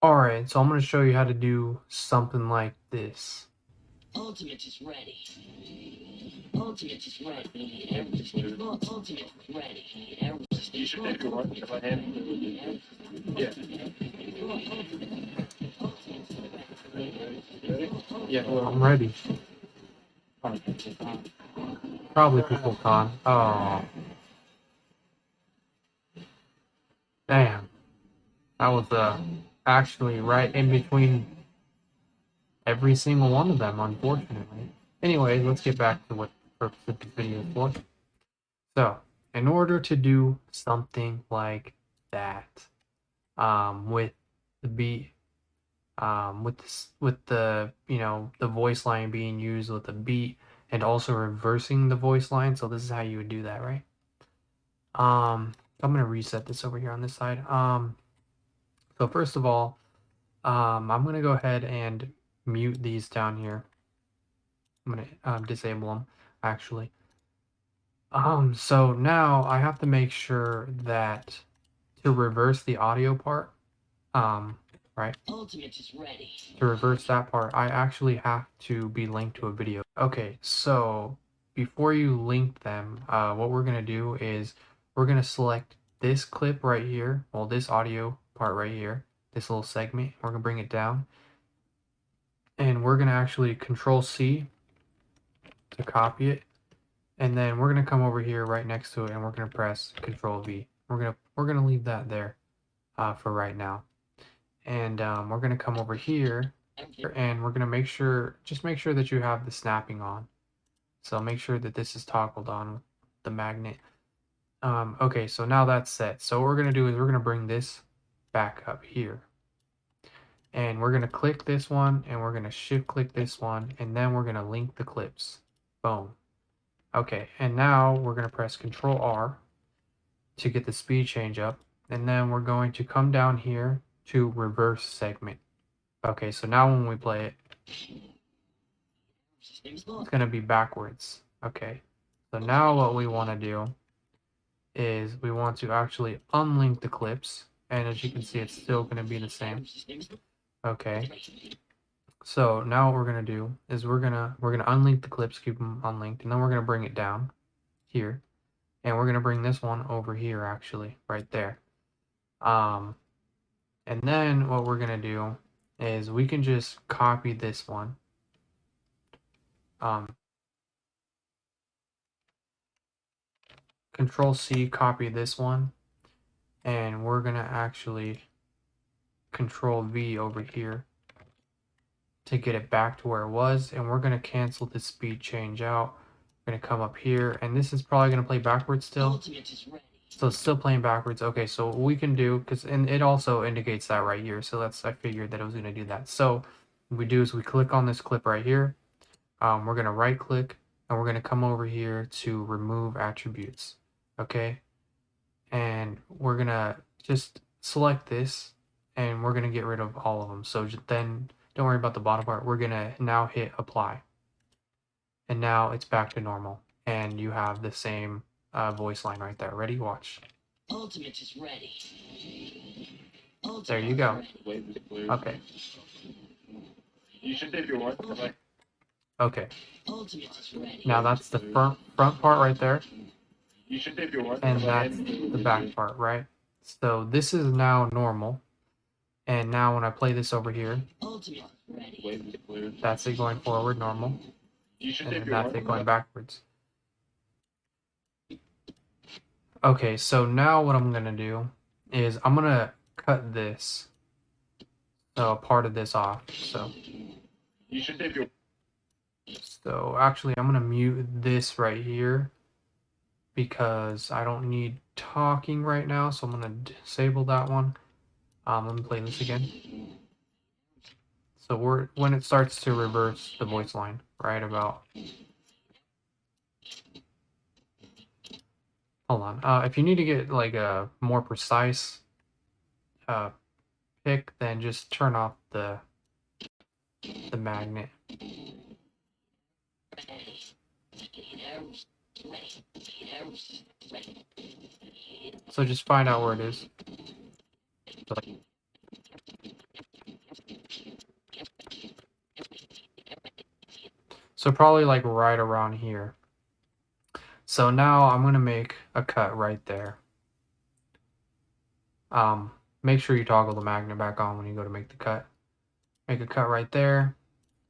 Alright, so I'm going to show you how to do something like this. Ultimate is ready. Ultimate is ready. Ultimate is ready. You should take a run if I had. Yeah. Ready? Yeah. I'm ready. Probably people con. Oh. Damn. That was actually right in between every single one of them, unfortunately. Anyways, let's get back to what the purpose of this video is for. So, in order to do something like that, with the beat, with the the voice line being used with the beat and also reversing the voice line. So this is how you would do that, right? I'm gonna reset this over here on this side. So first of all, I'm gonna go ahead and mute these down here. I'm gonna disable them actually. So now I have to make sure that to reverse the audio part, right? Ultimate is ready. To reverse that part, I actually have to be linked to a video. Okay, so before you link them, what we're gonna do is we're gonna select this clip right here, well, this audio part right here, this little segment. We're gonna bring it down, and we're gonna actually Control C to copy it, and then we're gonna come over here right next to it, and we're gonna press Control V. We're gonna leave that there for right now, and we're gonna come over here, and we're gonna just make sure that you have the snapping on. So make sure that this is toggled on the magnet. Okay, so now that's set. So what we're gonna do is we're gonna bring this back up here. And we're gonna click this one, and we're gonna shift click this one, and then we're gonna link the clips. Boom. Okay, and now we're gonna press Control R to get the speed change up, and then we're going to come down here to reverse segment. Okay, so now when we play it, it's going to be backwards. Okay, so now what we want to do is we want to actually unlink the clips, and as you can see, it's still going to be the same. Okay, so now what we're going to do is we're gonna unlink the clips, keep them unlinked, and then we're going to bring it down here, and we're going to bring this one over here, actually, right there. And then what we're going to do is we can just copy this one. Control C, copy this one, and we're going to actually Control V over here to get it back to where it was, and we're going to cancel the speed change out. We're going to come up here, and this is probably going to play backwards still. So it's still playing backwards. Okay, so what we can do, and it also indicates that right here, so I figured that it was going to do that. So what we do is we click on this clip right here. We're going to right click, and we're going to come over here to remove attributes. Okay, and we're going to just select this, and we're going to get rid of all of them. So then don't worry about the bottom part. We're going to now hit apply, and now it's back to normal, and you have the same voice line right there. Ready? Watch. Ultimate is ready. There you go. Okay. You should take your one. Okay. Now that's the front part right there. You should take your one. And that's the back part, right? So this is now normal. And now when I play this over here, that's it going forward, normal. And then that's it going backwards. Okay, so now what I'm going to do is I'm going to cut this, so part of this off. So you should take your. So actually, I'm going to mute this right here because I don't need talking right now. So I'm going to disable that one. Let me play this again. So when it starts to reverse the voice line, right about. Hold on. If you need to get like a more precise pick, then just turn off the magnet. So just find out where it is. So probably like right around here. So now I'm gonna make a cut right there. Make sure you toggle the magnet back on when you go to make the cut. Make a cut right there.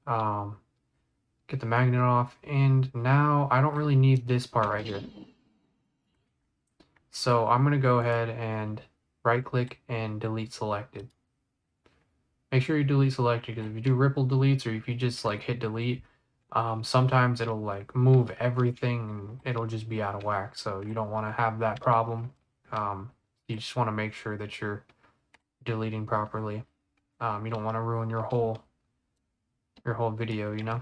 Get the magnet off, and now I don't really need this part right here. So I'm gonna go ahead and right click and delete selected. Make sure you delete selected, because if you do ripple deletes or if you just like hit delete, sometimes it'll like move everything and it'll just be out of whack. So you don't want to have that problem. You just want to make sure that you're deleting properly. You don't want to ruin your whole video, you know.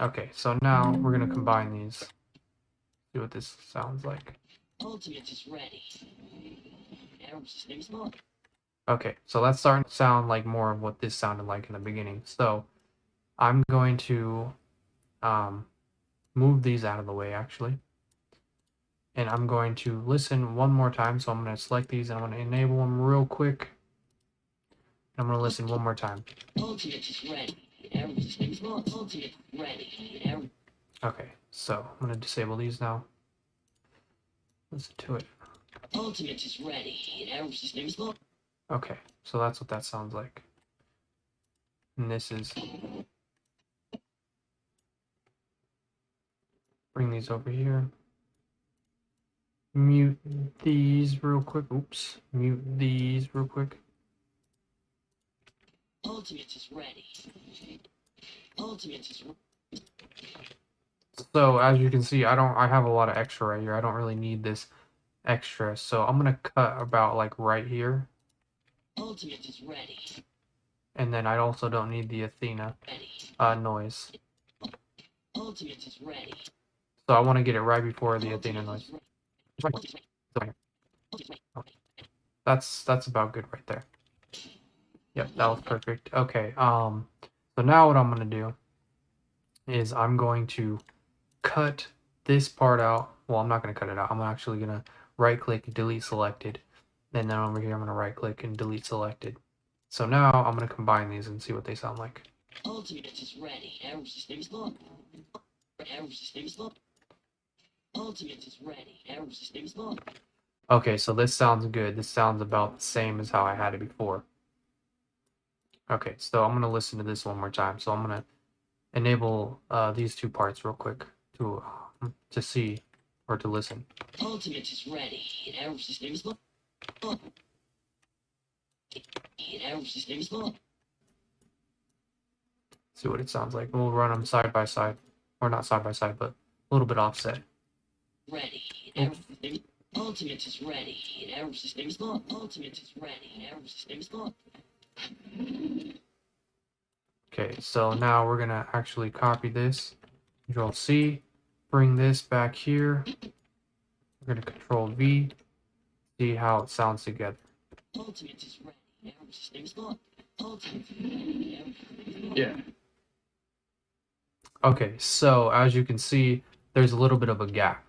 Okay, so now we're gonna combine these. See what this sounds like. Ultimate is ready. Arrow system is not. Okay, so that's starting to sound like more of what this sounded like in the beginning. So I'm going to move these out of the way, actually. And I'm going to listen one more time. So I'm going to select these and I'm going to enable them real quick. I'm going to listen one more time. Ultimate is ready. Arrow system is not. Ultimate is ready. Arrow. Okay, so I'm going to disable these now. Listen to it. Ultimate is ready. Arrow system is not. Okay, so that's what that sounds like. And this is... Bring these over here. Mute these real quick. Oops. Mute these real quick. Ultimate is ready. Ultimate is ready. So as you can see, I have a lot of extra right here. I don't really need this extra. So I'm gonna cut about like right here. Ultimate is ready. And then I also don't need the Athena noise. Ultimate is ready. So I want to get it right before the Athena noise. That's about good right there. Yep, that was perfect. Okay, so now what I'm gonna do is I'm going to cut this part out. Well, I'm not gonna cut it out. I'm actually gonna right click, delete selected, and then over here I'm gonna right click and delete selected. So now I'm gonna combine these and see what they sound like. Ultimate is ready. Arrow system is not. Arrow system is not. Ultimate is ready. Arrow system is not. Okay, so this sounds good. This sounds about the same as how I had it before. Okay, so I'm gonna listen to this one more time. So I'm gonna enable these two parts real quick to see or to listen. Ultimate is ready. Arrow system is not. Arrow system is not. See what it sounds like. We'll run them side by side, or not side by side, but a little bit offset. Ready. Arrow system. Ultimate is ready. Arrow system is not. Ultimate is ready. Arrow system is not. Okay, so now we're gonna actually copy this. Control C, bring this back here. We're gonna Control V, see how it sounds together. Ultimate is ready. Arrow system is not. Ultimate. Yeah. Okay, so as you can see, there's a little bit of a gap.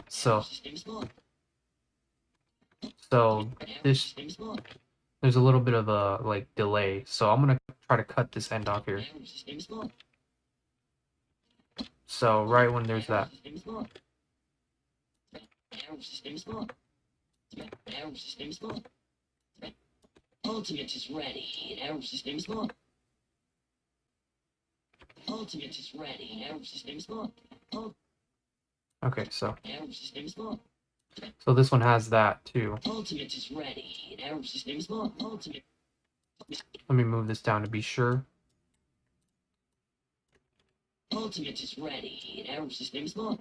So this, there's a little bit of a like delay. So I'm gonna try to cut this end off here. So right when there's that. Ultimate is ready. Arrow system is not. Ultimate is ready. Arrow system is not. Okay, so Arrow system is not. this one has that too. Ultimate is ready. Arrow system is not. Ultimate. Let me move this down to be sure. Ultimate is ready. Arrow system is not.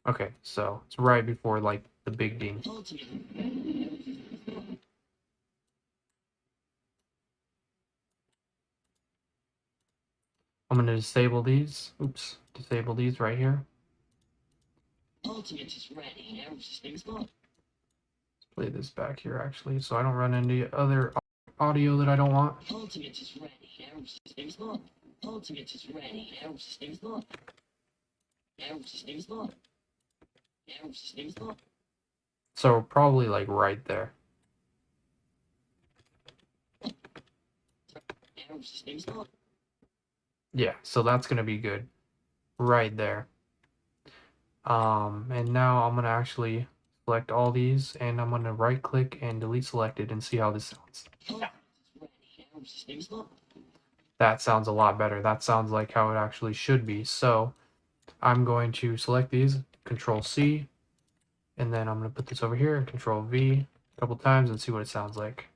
Okay, so it's right before like the big ding. Ultimate. I'm gonna disable these. Oops, disable these right here. Ultimate is ready. Arrow system is not. Play this back here actually, so I don't run into other audio that I don't want. Ultimate is ready. Arrow system is not. Ultimate is ready. Arrow system is not. Arrow system is not. Arrow system is not. So probably like right there. Error systems log. Yeah, so that's going to be good right there. And now I'm going to actually select all these, and I'm going to right click and delete selected and see how this sounds. Error systems log. That sounds a lot better. That sounds like how it actually should be. So I'm going to select these, Control C, and then I'm going to put this over here and Control V a couple times and see what it sounds like.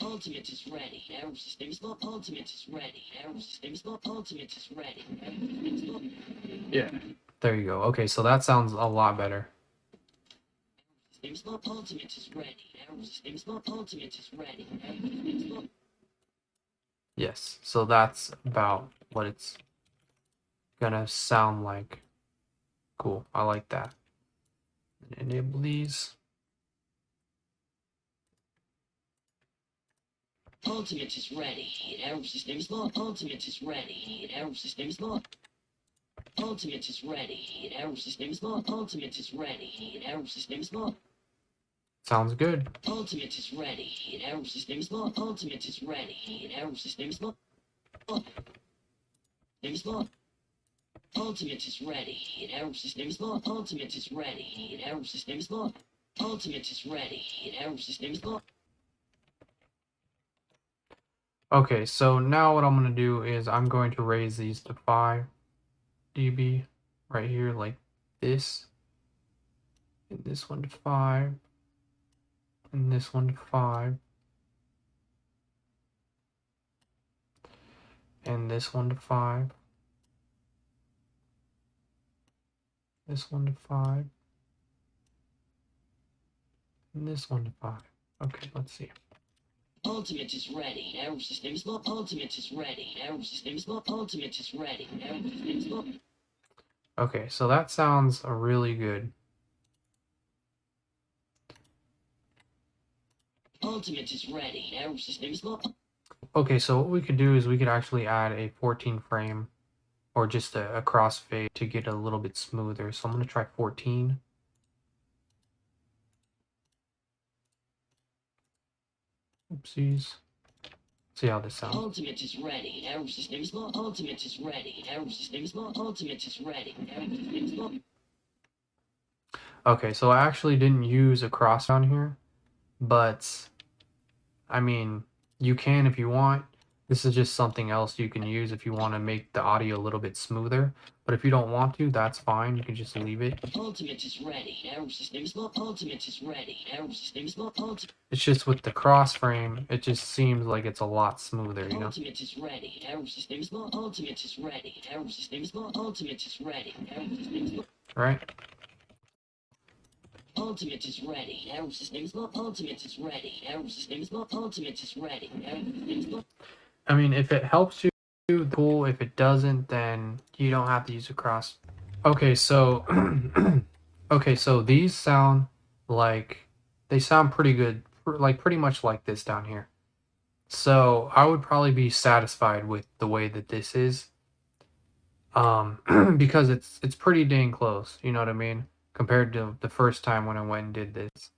Ultimate is ready. Error systems log. Ultimate is ready. Error systems log. Ultimate is ready. Error systems log. Yeah. There you go. Okay, so that sounds a lot better. Systems log. Ultimate is ready. Error systems log. Ultimate is ready. Error systems log. Yes, so that's about what it's gonna sound like. Cool, I like that. Enable these. Ultimate is ready. Error systems log. Ultimate is ready. Error systems log. Ultimate is ready. Error systems log. Ultimate is ready. Error systems log. Sounds good. Ultimate is ready. Error systems log. Ultimate is ready. Error systems log. Systems log. Ultimate is ready. Error systems log. Ultimate is ready. Error systems log. Ultimate is ready. Error systems log. Okay, so now what I'm gonna do is I'm going to raise these to 5 dB right here, like this, and this one to 5, and this one to 5, and this one to 5, this one to 5, and this one to 5. Okay, let's see. Ultimate is ready. Error systems log. Ultimate is ready. Error systems log. Ultimate is ready. Error systems log. Okay, so that sounds really good. Ultimate is ready. Error systems log. Okay, so what we could do is we could actually add a 14 frame or just a crossfade to get a little bit smoother. So I'm going to try 14. Oopsies. See how this sounds. Ultimate is ready. Error systems log. Ultimate is ready. Error systems log. Ultimate is ready. Error systems log. Okay, so I actually didn't use a cross down here, but I mean, you can if you want. This is just something else you can use if you want to make the audio a little bit smoother. But if you don't want to, that's fine. You can just leave it. Ultimate is ready. Error systems log. Ultimate is ready. Error systems log. It's just with the cross frame, it just seems like it's a lot smoother, you know? Ultimate is ready. Error systems log. Ultimate is ready. Error systems log. Ultimate is ready. Error systems log. Right? Ultimate is ready. Error systems log. Ultimate is ready. Error systems log. Ultimate is ready. Error systems log. I mean, if it helps you, cool. If it doesn't, then you don't have to use a cross. Okay, so okay, so these sound like they sound pretty good, like pretty much like this down here. So I would probably be satisfied with the way that this is, because it's pretty dang close. You know what I mean? Compared to the first time when I went and did this.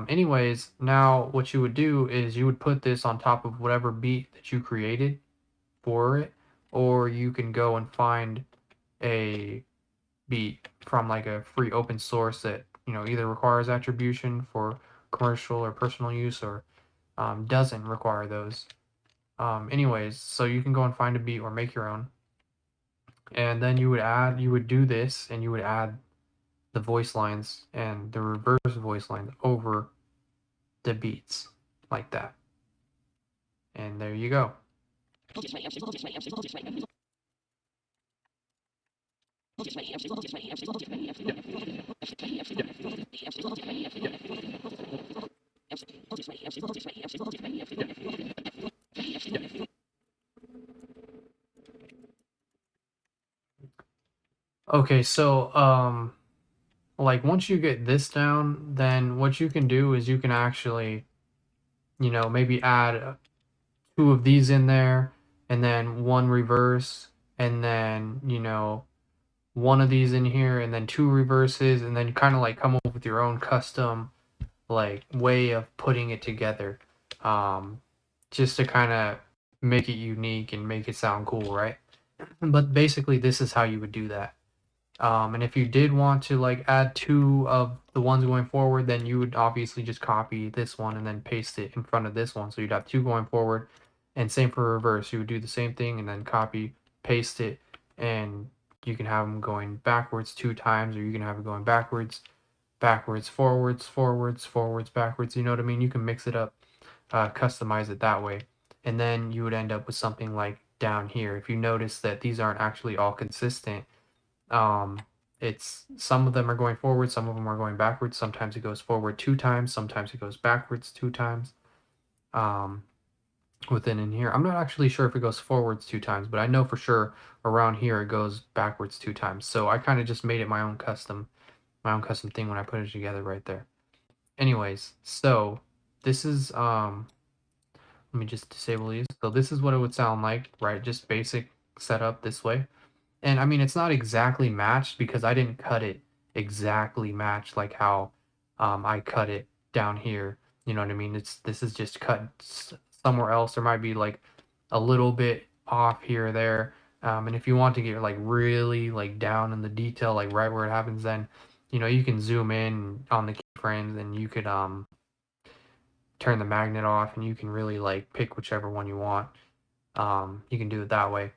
Anyways, now what you would do is you would put this on top of whatever beat that you created for it, or you can go and find a beat from like a free open source that, you know, either requires attribution for commercial or personal use, or doesn't require those. Anyways, so you can go and find a beat or make your own, and then you would do this, and you would add the voice lines and the reverse voice lines over the beats like that. And there you go. Okay, so like once you get this down, then what you can do is you can actually, you know, maybe add 2 of these in there, and then 1 reverse, and then, you know, 1 of these in here, and then 2 reverses, and then kind of like come up with your own custom like way of putting it together, just to kind of make it unique and make it sound cool, right? But basically, this is how you would do that. And if you did want to like add 2 of the ones going forward, then you would obviously just copy this one and then paste it in front of this one. So you'd have 2 going forward, and same for reverse. You would do the same thing and then copy, paste it, and you can have them going backwards 2 times, or you can have it going backwards, backwards, forwards, forwards, forwards, backwards. You know what I mean? You can mix it up, customize it that way. And then you would end up with something like down here. If you notice that these aren't actually all consistent, it's some of them are going forward, some of them are going backwards. Sometimes it goes forward 2 times, sometimes it goes backwards 2 times. Within in here, I'm not actually sure if it goes forwards 2 times, but I know for sure around here it goes backwards 2 times. So I kind of just made it my own custom thing when I put it together right there. Anyways, so this is let me just disable these. So this is what it would sound like, right? Just basic setup this way. And I mean, it's not exactly matched because I didn't cut it exactly matched like how I cut it down here. You know what I mean? This is just cut somewhere else. There might be like a little bit off here or there. And if you want to get like really like down in the detail, like right where it happens, then you can zoom in on the keyframes and you could turn the magnet off and you can really like pick whichever one you want. You can do it that way.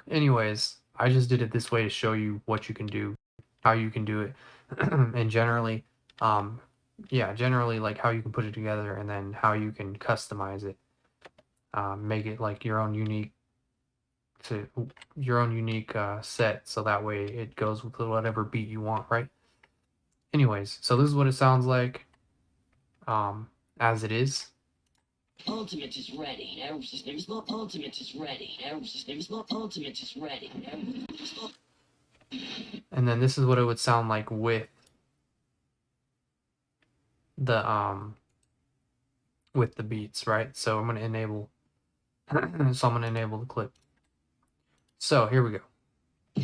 Anyways, I just did it this way to show you what you can do, how you can do it, and generally, generally like how you can put it together and then how you can customize it, make it like your own unique set, so that way it goes with whatever beat you want, right? Anyways, so this is what it sounds like, as it is. Ultimate is ready. Arrow system is not. Ultimate is ready. Arrow system is not. Ultimate is ready. Arrow system is not. And then this is what it would sound like with the beats, right? So I'm going to enable the clip. So here we go.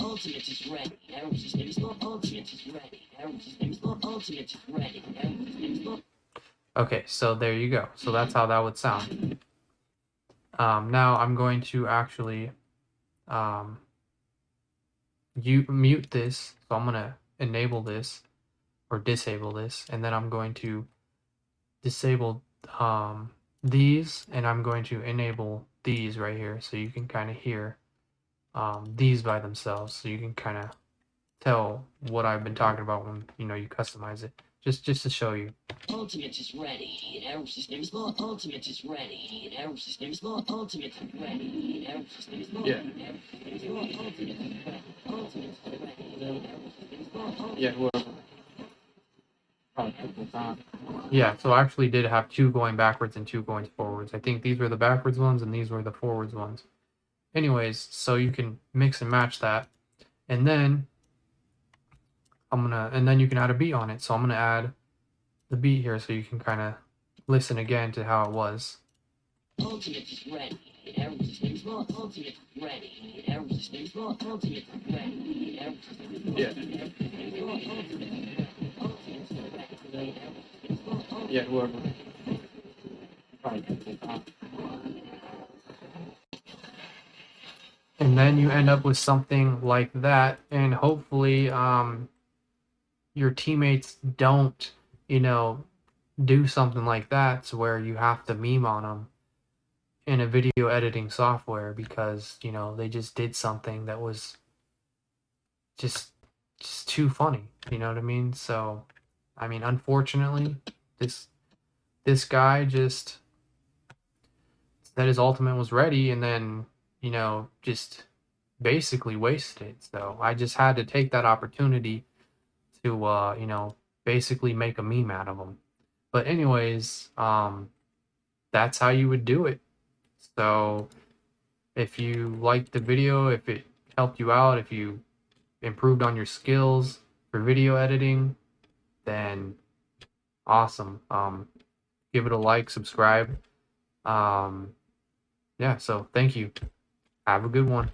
Ultimate is ready. Arrow system is not. Ultimate is ready. Arrow system is not. Ultimate is ready. Arrow system is not. Okay, so there you go. So that's how that would sound. Now I'm going to actually you mute this. So I'm going to enable this or disable this, and then I'm going to disable these, and I'm going to enable these right here, so you can kind of hear these by themselves, so you can kind of tell what I've been talking about when you customize it. Just to show you. Ultimate is ready. Arrow system is not. Ultimate is ready. Arrow system is not. Ultimate is ready. Arrow system is not. Yeah. Arrow system is not. Ultimate is ready. Ultimate is ready. Arrow system is not. Yeah, whoever. Oh, Yeah, so I actually did have 2 going backwards and 2 going forwards. I think these were the backwards ones and these were the forwards ones. Anyways, so you can mix and match that, and then you can add a beat on it. So I'm gonna add the beat here so you can kind of listen again to how it was. Ultimate is ready. Arrow system is not. Ultimate is ready. Arrow system is not. Ultimate is ready. Arrow system is not. yeah. Arrow system is not. Ultimate is ready. Ultimate is ready. Arrow system is not. Ultimate Yeah, whoever. And then you end up with something like that, and hopefully your teammates don't do something like that to where you have to meme on them in a video editing software because they just did something that was just too funny. You know what I mean? So I mean, unfortunately, this guy just said his ultimate was ready and then just basically wasted it. So I just had to take that opportunity to basically make a meme out of him. But anyways, that's how you would do it. So if you liked the video, if it helped you out, if you improved on your skills for video editing, then awesome. Give it a like, subscribe. Yeah, so thank you. Have a good one.